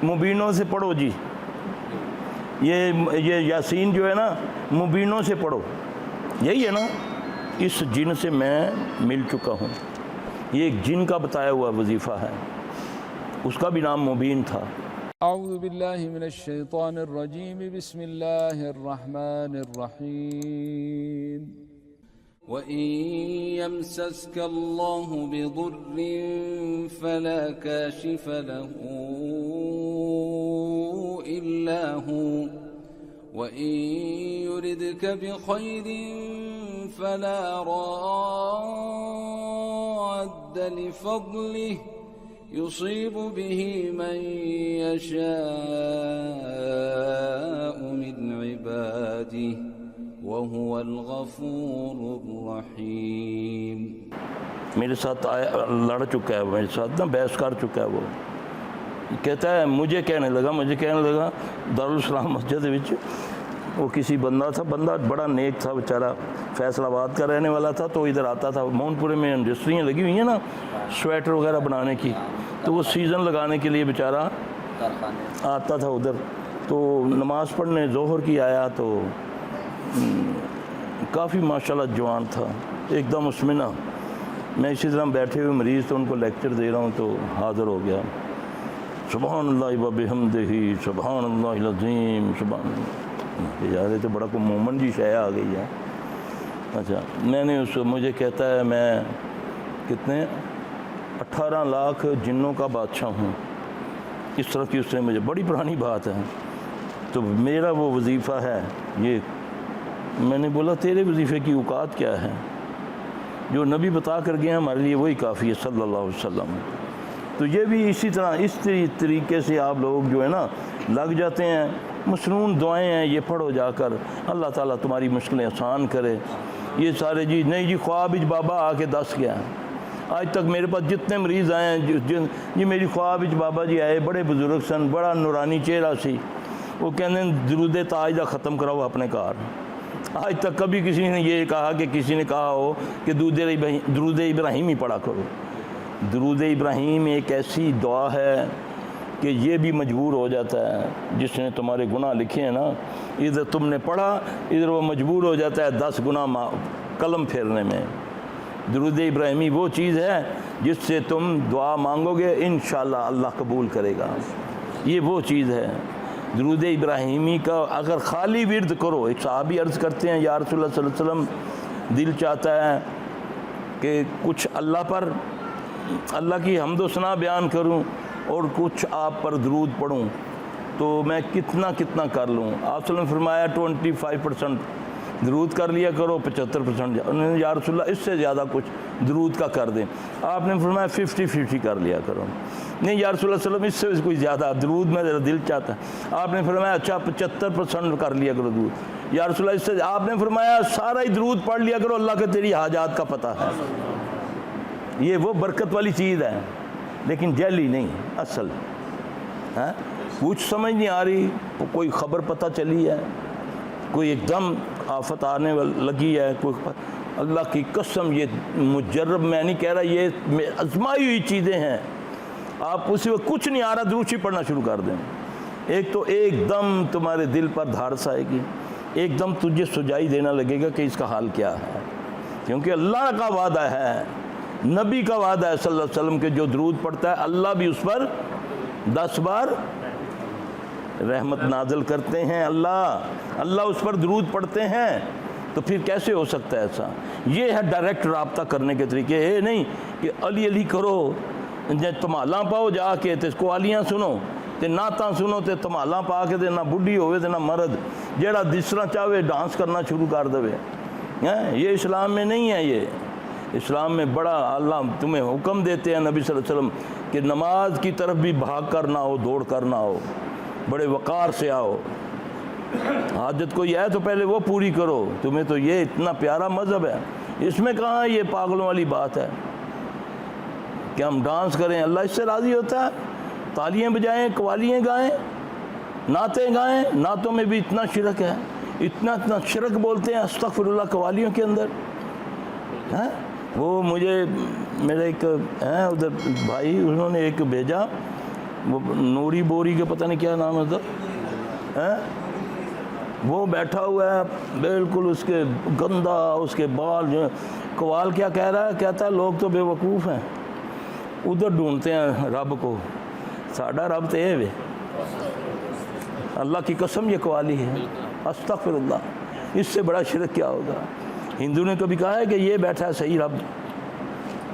مبینوں سے پڑھو جی، یہ یاسین جو ہے نا مبینوں سے پڑھو، یہی ہے نا، اس جن سے میں مل چکا ہوں، یہ ایک جن کا بتایا ہوا وظیفہ ہے، اس کا بھی نام مبین تھا۔ اعوذ باللہ من الشیطان الرجیم، بسم اللہ الرحمن الرحیم۔ وَإِن يَمْسَسْكَ اللَّهُ بِضُرٍّ فَلَا كَاشِفَ لَهُ إِلَّا هُوَ وَإِن يُرِدْكَ بِخَيْرٍ فَلَا رَادَّ لِفَضْلِهِ يُصِيبُ بِهِ مَن يَشَاءُ مِنْ عِبَادِهِ وَهُوَ الْغَفُورُ الرَّحِيمُ۔ میرے ساتھ لڑ چکا ہے، میرے ساتھ نا بحث کر چکا ہے، وہ کہتا ہے مجھے کہنے لگا دارالسلام مسجد وچ وہ کسی بندہ تھا، بندہ بڑا نیک تھا بیچارہ، فیصل آباد کا رہنے والا تھا، تو ادھر آتا تھا، مون پورے میں انڈسٹریاں لگی ہوئی ہیں نا سویٹر وغیرہ بنانے کی، تو وہ سیزن لگانے کے لیے بیچارہ آتا تھا ادھر، تو نماز پڑھنے ظہر کی آیا تو کافی ماشاءاللہ جوان تھا، ایک دم اس میں نا، میں اسی طرح بیٹھے ہوئے مریض تو ان کو لیکچر دے رہا ہوں تو حاضر ہو گیا، سبحان اللہ و بحمدہ سبحان اللہ العظیم سبحان اللہ، یار یہ تو بڑا کو مومن جی شے آ گئی ہے۔ اچھا میں نے مجھے کہتا ہے میں کتنے 18 لاکھ جنوں کا بادشاہ ہوں، اس طرح کی اس نے مجھے، بڑی پرانی بات ہے، تو میرا وہ وظیفہ ہے یہ۔ میں نے بولا تیرے وظیفے کی اوقات کیا ہے؟ جو نبی بتا کر گئے ہیں ہمارے لیے وہی کافی ہے صلی اللہ علیہ وسلم۔ تو یہ بھی اسی طرح اس طریقے سے آپ لوگ جو ہے نا لگ جاتے ہیں، مصنون دعائیں ہیں یہ پڑھو جا کر، اللہ تعالیٰ تمہاری مشکلیں آسان کرے۔ یہ سارے جی نہیں جی خواب وچ بابا آ کے دس گیا، آج تک میرے پاس جتنے مریض آئے ہیں جی میری خواب وچ بابا جی آئے، بڑے بزرگ سن، بڑا نورانی چہرہ سی، وہ کہنے درود تاج دا ختم کراؤ اپنے گھر۔ آج تک کبھی کسی نے یہ کہا کہ کسی نے کہا ہو کہ درود ابراہیم ہی پڑھا کرو؟ درود ابراہیم ایک ایسی دعا ہے کہ یہ بھی مجبور ہو جاتا ہے، جس نے تمہارے گناہ لکھے ہیں نا، ادھر تم نے پڑھا ادھر وہ مجبور ہو جاتا ہے 10 گناہ قلم پھیرنے میں۔ درود ابراہیمی وہ چیز ہے جس سے تم دعا مانگو گے انشاءاللہ اللہ قبول کرے گا، یہ وہ چیز ہے۔ درود ابراہیمی کا اگر خالی ورد کرو، ایک صحابی عرض کرتے ہیں یا رسول اللہ صلی اللہ علیہ وسلم دل چاہتا ہے کہ کچھ اللہ پر اللہ کی حمد و ثنا بیان کروں اور کچھ آپ پر درود پڑھوں تو میں کتنا کر لوں؟ آپ صلی اللہ علیہ وسلم نے فرمایا 25% درود کر لیا کرو، 75% انہوں نے یا رسول اللہ اس سے زیادہ کچھ درود کا کر دیں، آپ نے فرمایا 50-50 کر لیا کرو۔ نہیں یا رسول اللہ صلی اللہ علیہ وسلم اس سے کوئی زیادہ درود میں ذرا دل چاہتا ہے، آپ نے فرمایا اچھا 75% کر لیا کرو درود، یا رسول اللہ اس سے آپ نے فرمایا سارا ہی درود پڑھ لیا کرو، اللہ کا تیری حاجات کا پتہ ہے۔ یہ وہ برکت والی چیز ہے لیکن جعلی نہیں، اصل ہے۔ کچھ سمجھ نہیں آ رہی، کوئی خبر پتہ چلی ہے، کوئی ایک دم آفت آنے لگی ہے، کوئی اللہ کی قسم یہ مجرب میں نہیں کہہ رہا، یہ آزمائی ہوئی چیزیں ہیں، آپ اسی وقت کچھ نہیں آ رہا دروشی پڑھنا شروع کر دیں، ایک تو ایک دم تمہارے دل پر دھارس آئے گی، ایک دم تجھے سجائی دینا لگے گا کہ اس کا حال کیا ہے، کیونکہ اللہ کا وعدہ ہے، نبی کا وعدہ ہے صلی اللہ علیہ وسلم کہ جو درود پڑھتا ہے اللہ بھی اس پر 10 بار رحمت نازل کرتے ہیں، اللہ اس پر درود پڑھتے ہیں، تو پھر کیسے ہو سکتا ہے ایسا؟ یہ ہے ڈائریکٹ رابطہ کرنے کے طریقے، یہ نہیں کہ علی کرو تمہالاں پاؤ جا کے تے قوالیاں سنو تے نعتاں سنو تے تمہالاں پا کے تے نہ بڈھی ہوئے تے نہ مرد، جیڑا جس طرح چاہے ڈانس کرنا شروع کر دے، یہ اسلام میں نہیں ہے۔ یہ اسلام میں بڑا اللہ تمہیں حکم دیتے ہیں نبی صلی اللہ علیہ وسلم کہ نماز کی طرف بھی بھاگ کر نہ ہو، دوڑ کر نہ ہو، بڑے وقار سے آؤ، حاجت کوئی ہے تو پہلے وہ پوری کرو، تمہیں تو یہ اتنا پیارا مذہب ہے، اس میں کہاں یہ پاگلوں والی بات ہے کہ ہم ڈانس کریں؟ اللہ اس سے راضی ہوتا ہے؟ تالیاں بجائیں، قوالیاں گائیں، نعتیں گائیں، نعتوں میں بھی اتنا شرک ہے، اتنا شرک بولتے ہیں استغفر اللہ قوالیوں کے اندر۔ وہ مجھے میرے ایک ہیں ادھر بھائی، انہوں نے ایک بھیجا وہ نوری بوری کے پتہ نہیں کیا نام ہے تھا، وہ بیٹھا ہوا ہے بالکل، اس کے گندا، اس کے بال جو قوال کیا کہہ رہا ہے، کہتا ہے لوگ تو بے وقوف ہیں، ادھر ڈھونڈتے ہیں رب کو، ساڈا رب تو ہے، اللہ کی قسم یہ قوالی ہے، استغفر اللہ، اس سے بڑا شرک کیا ہوگا؟ ہندو نے کبھی کہا ہے کہ یہ بیٹھا ہے صحیح رب؟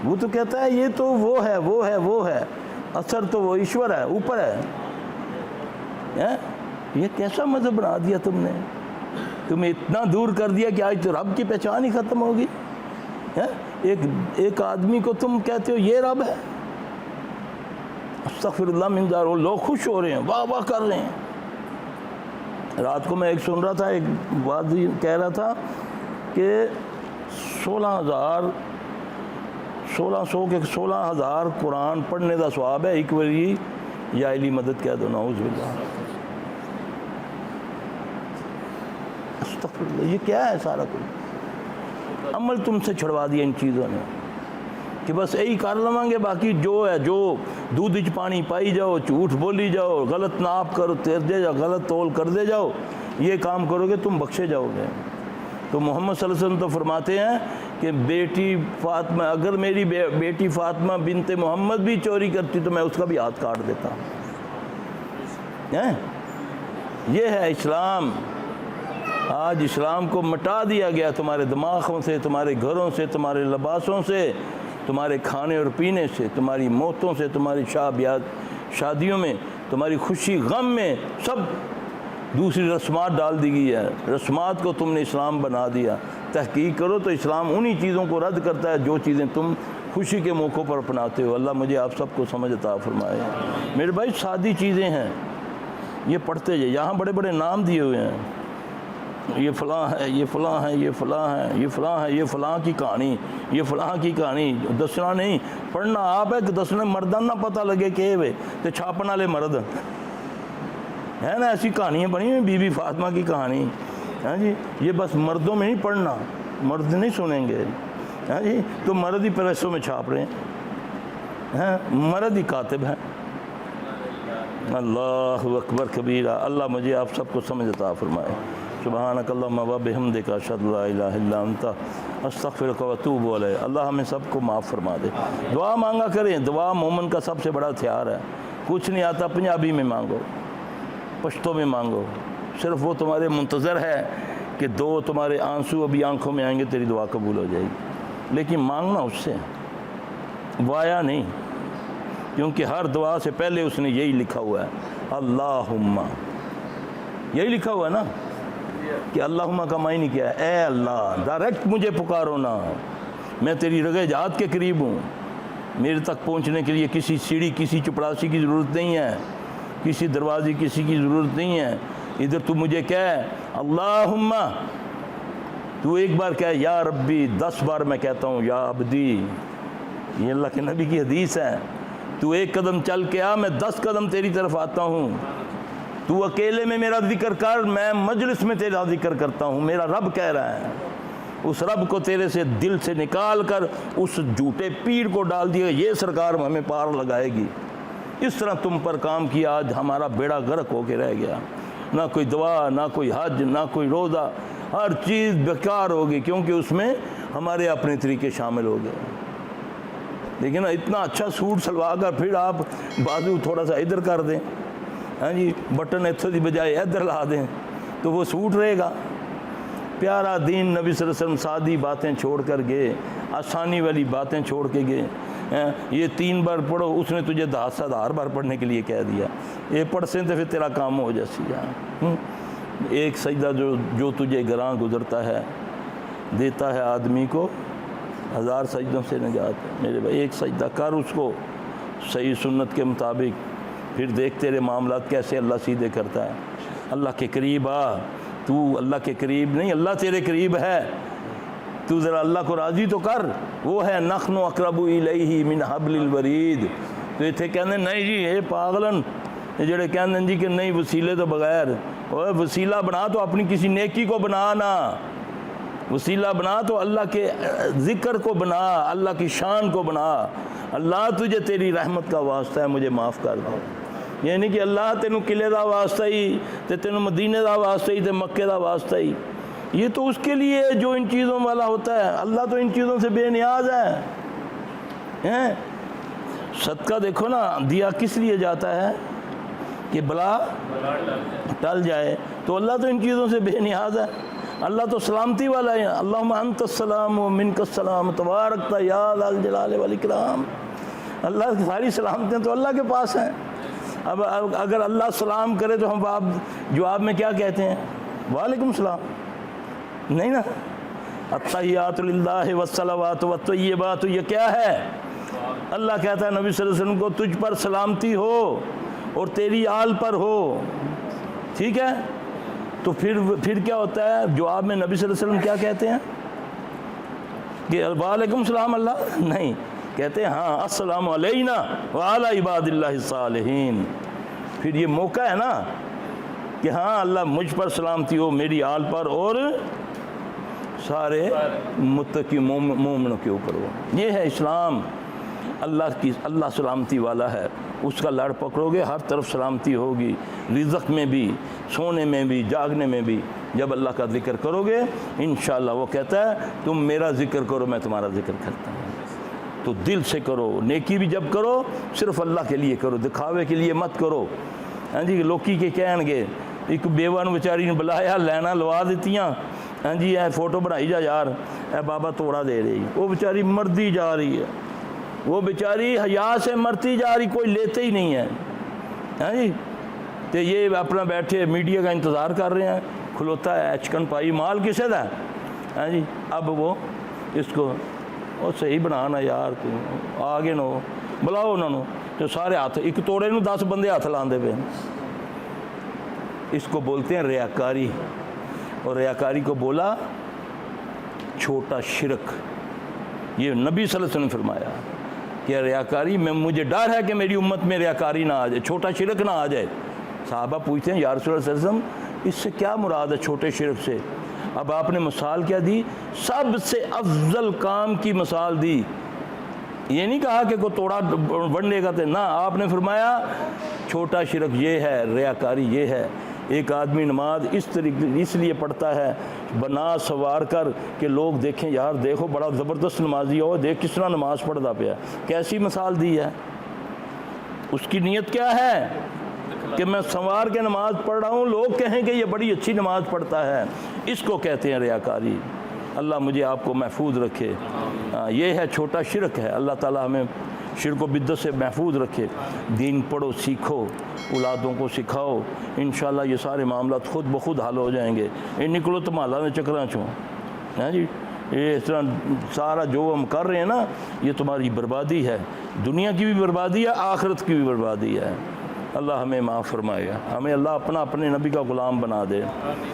وہ تو کہتا ہے یہ تو وہ ہے، وہ ہے، وہ ہے، اثر تو وہ ایشور ہے، اوپر ہے۔ یہ کیسا مذہب بنا دیا تم نے؟ تمہیں اتنا دور کر دیا کہ آج تو رب کی پہچان ہی ختم ہوگی۔ ایک آدمی کو تم کہتے ہو یہ رب ہے، استغفر اللہ من ذلک، لوگ خوش ہو رہے ہیں، واہ واہ کر رہے ہیں۔ رات کو میں ایک سن رہا تھا، ایک بات کہہ رہا تھا کہ 16,000 قرآن پڑھنے کا ثواب ہے، ایک واری یا علی مدد کہہ دو، نعوذ باللہ، استغفر اللہ۔ یہ کیا ہے؟ سارا کچھ عمل تم سے چھڑوا دیا ان چیزوں نے کہ بس یہی کر لواں گے، باقی جو ہے، جو دودھ وچ پانی پائی جاؤ، جھوٹ بولی جاؤ، غلط ناپ کرو تیر دے جاؤ، غلط تول کر دے جاؤ، یہ کام کرو گے تم بخشے جاؤ گے۔ تو محمد صلی اللہ علیہ وسلم تو فرماتے ہیں کہ بیٹی فاطمہ، اگر میری بیٹی فاطمہ بنت محمد بھی چوری کرتی تو میں اس کا بھی ہاتھ کاٹ دیتا۔ یہ ہے اسلام۔ آج اسلام کو مٹا دیا گیا تمہارے دماغوں سے، تمہارے گھروں سے، تمہارے لباسوں سے، تمہارے کھانے اور پینے سے، تمہاری موتوں سے، تمہاری شادیوں میں، تمہاری خوشی غم میں، سب دوسری رسمات ڈال دی گئی ہے۔ رسمات کو تم نے اسلام بنا دیا۔ تحقیق کرو تو اسلام انہی چیزوں کو رد کرتا ہے جو چیزیں تم خوشی کے موقعوں پر اپناتے ہو۔ اللہ مجھے آپ سب کو سمجھ عطا فرمائے۔ میرے بھائی سادی چیزیں ہیں، یہ پڑھتے جائے۔ یہاں بڑے بڑے نام دیے ہوئے ہیں، یہ فلاں ہے، یہ فلاں ہے، یہ فلاں ہے، یہ فلاں ہے، یہ فلاں کی کہانی، یہ فلاں کی کہانی۔ دسنا نہیں، پڑھنا آپ ہے کہ دسنا مردان نہ پتہ لگے کہ وہ تو چھاپن والے مرد ہے نا، ایسی کہانیاں بنی ہوئی، بی بی فاطمہ کی کہانی، ہاں جی، یہ بس مردوں میں نہیں پڑھنا، مرد نہیں سنیں گے، ہاں جی، تو مرد ہی پریسوں میں چھاپ رہے ہیں، مرد ہی کاتب ہیں۔ اللہ اکبر کبیرہ۔ اللہ مجھے آپ سب کو سمجھ عطا فرمائے۔ سبحانک اللہم و بحمدک، اشہد لا الہ الا انت، استغفرک و اتوب الیک۔ اللہ ہمیں سب کو معاف فرما دے۔ دعا مانگا کریں، دعا مومن کا سب سے بڑا ہتھیار ہے۔ کچھ نہیں آتا پنجابی میں مانگو، پشتو میں مانگو، صرف وہ تمہارے منتظر ہے کہ دو تمہارے آنسو ابھی آنکھوں میں آئیں گے، تیری دعا قبول ہو جائے گی۔ لیکن مانگنا اس سے، وایا نہیں، کیونکہ ہر دعا سے پہلے اس نے یہی لکھا ہوا ہے، اللہم، یہی لکھا ہوا ہے نا، کہ اللہم کا معنی کیا ہے؟ اے اللہ، ڈائریکٹ مجھے پکارو نا، میں تیری رگے جات کے قریب ہوں، میرے تک پہنچنے کے لیے کسی سیڑھی، کسی چپڑاسی کی ضرورت نہیں ہے، کسی دروازے کسی کی ضرورت نہیں ہے۔ ادھر تو مجھے کہہ اللہم، تو ایک بار کہہ یا ربی، 10 بار میں کہتا ہوں یا عبدی، یہ اللہ کے نبی کی حدیث ہے۔ تو ایک قدم چل کے آ، میں 10 قدم تیری طرف آتا ہوں۔ تو اکیلے میں میرا ذکر کر، میں مجلس میں تیرا ذکر کرتا ہوں۔ میرا رب کہہ رہا ہے، اس رب کو تیرے سے دل سے نکال کر اس جھوٹے پیر کو ڈال دیا، یہ سرکار ہمیں پار لگائے گی۔ اس طرح تم پر کام کیا، آج ہمارا بیڑا غرق ہو کے رہ گیا۔ نہ کوئی دعا، نہ کوئی حج، نہ کوئی روزہ، ہر چیز بیکار ہوگی، کیونکہ اس میں ہمارے اپنے طریقے شامل ہو گئے۔ لیکن اتنا اچھا سوٹ سلوا کر پھر آپ بازو تھوڑا سا ادھر کر دیں، ہاں جی، بٹن اتھوں دی بجائے ادھر لا دیں تو وہ سوٹ رہے گا۔ پیارا دین نبی صلی اللہ علیہ وسلم سادی باتیں چھوڑ کر گئے، آسانی والی باتیں چھوڑ کے گئے۔ یہ 3 بار پڑھو، اس نے تجھے 10,000 بار پڑھنے کے لیے کہہ دیا، یہ پڑھ سے تو پھر تیرا کام ہو جیسی ہے۔ ایک سجدہ جو تجھے گراں گزرتا ہے، دیتا ہے آدمی کو 1000 سجدوں سے نجات۔ میرے بھائی ایک سجدہ کر اس کو صحیح سنت کے مطابق، پھر دیکھ تیرے معاملات کیسے اللہ سیدھے کرتا ہے۔ اللہ کے قریب آ، تو اللہ کے قریب نہیں، اللہ تیرے قریب ہے، تو ذرا اللہ کو راضی تو کر۔ وہ ہے نحن اقرب الیہ من حبل الورید۔ تو اتنے کہنے نہیں جی یہ پاگلن، یہ جڑے کہنے جی کہ نہیں وسیلے تو بغیر، اور وسیلہ بنا تو اپنی کسی نیکی کو بنا نا، وسیلہ بنا تو اللہ کے ذکر کو بنا، اللہ کی شان کو بنا۔ اللہ تجھے تیری رحمت کا واسطہ ہے، مجھے معاف کر دو۔ یہ نہیں کہ اللہ تینوں قلعے دا واسطہ ہی تے تینوں مدینے دا واسطہ ہی تے مکے دا واسطہ ہی، یہ تو اس کے لیے جو ان چیزوں والا ہوتا ہے۔ اللہ تو ان چیزوں سے بے نیاز ہے۔ صدقہ دیکھو نا، دیا کس لیے جاتا ہے؟ کہ بلا ٹل جائے، تو اللہ تو ان چیزوں سے بے نیاز ہے۔ اللہ تو سلامتی والا ہے، اللہم انت السلام و منک السلام تبارکت یا ذا الجلال والاکرام۔ اللہ کی ساری سلامتیں تو اللہ کے پاس ہیں۔ اب اگر اللہ سلام کرے تو ہم آپ جواب میں کیا کہتے ہیں؟ وعلیکم السلام، نہیں نا؟ التحیات للہ والصلوات والطیبات، یہ کیا ہے؟ اللہ کہتا ہے نبی صلی اللہ علیہ وسلم کو تجھ پر سلامتی ہو اور تیری آل پر ہو، ٹھیک ہے؟ تو پھر کیا ہوتا ہے؟ جواب میں نبی صلی اللہ علیہ وسلم کیا کہتے ہیں؟ کہ وعلیکم السلام اللہ نہیں کہتے ہیں، ہاں السلام علینا وعلی عباد اللہ الصالحین۔ پھر یہ موقع ہے نا کہ ہاں اللہ مجھ پر سلامتی ہو، میری آل پر اور سارے متقی مومنوں کے اوپر ہو۔ یہ ہے اسلام۔ اللہ سلامتی والا ہے، اس کا لڑ پکڑو گے ہر طرف سلامتی ہوگی، رزق میں بھی، سونے میں بھی، جاگنے میں بھی۔ جب اللہ کا ذکر کرو گے انشاءاللہ وہ کہتا ہے تم میرا ذکر کرو میں تمہارا ذکر کرتا ہوں۔ تو دل سے کرو، نیکی بھی جب کرو صرف اللہ کے لیے کرو، دکھاوے کے لیے مت کرو۔ ہاں جی، لوکی کے کہن گے ایک بیوہ نے بیچاری نے بلایا، لینا لوا دیتیاں، ہاں جی اے فوٹو بنائی جا یار، اے بابا توڑا دے رہی، وہ بیچاری مردی جا رہی ہے، وہ بیچاری حیا سے مرتی جا رہی، کوئی لیتے ہی نہیں ہے۔ ہاں جی، تو یہ اپنا بیٹھے میڈیا کا انتظار کر رہے ہیں، کھلوتا ہے اچکن پائی مال کسے دا؟ ہاں جی، اب وہ اس کو وہ صحیح بنانا یار، آگے نو بلاؤ انہوں نے، تو سارے ہاتھ ایک توڑے نو 10 بندے ہاتھ لاندے پہ۔ اس کو بولتے ہیں ریاکاری، اور ریاکاری کو بولا چھوٹا شرک۔ یہ نبی صلی اللہ علیہ وسلم نے فرمایا کہ ریاکاری میں، مجھے ڈر ہے کہ میری امت میں ریاکاری نہ آ جائے، چھوٹا شرک نہ آ جائے۔ صحابہ پوچھتے ہیں یا رسول اللہ صلی اللہ علیہ وسلم اس سے کیا مراد ہے چھوٹے شرک سے؟ اب آپ نے مثال کیا دی؟ سب سے افضل کام کی مثال دی۔ یہ نہیں کہا کہ کوئی توڑا بننے کا تھے، نہ، آپ نے فرمایا چھوٹا شرک یہ ہے، ریاکاری یہ ہے۔ ایک آدمی نماز اس لیے پڑھتا ہے بنا سوار کر کہ لوگ دیکھیں یار دیکھو بڑا زبردست نمازی ہو، دیکھ کس طرح نماز پڑھتا پیا۔ کیسی مثال دی ہے؟ اس کی نیت کیا ہے کہ میں سنوار کے نماز پڑھ رہا ہوں، لوگ کہیں کہ یہ بڑی اچھی نماز پڑھتا ہے۔ اس کو کہتے ہیں ریاکاری۔ اللہ مجھے آپ کو محفوظ رکھے۔ یہ ہے چھوٹا شرک ہے۔ اللہ تعالیٰ ہمیں شرک و بدعت سے محفوظ رکھے۔ دین پڑھو، سیکھو، اولادوں کو سکھاؤ، انشاءاللہ یہ سارے معاملات خود بخود حل ہو جائیں گے۔ نکلو تو مالا میں چکراں چوں، ہاں جی، یہ اس طرح سارا جو ہم کر رہے ہیں نا یہ تمہاری بربادی ہے، دنیا کی بھی بربادی ہے، آخرت کی بھی بربادی ہے۔ اللہ ہمیں معاف فرمائے، ہمیں اللہ اپنے نبی کا غلام بنا دے۔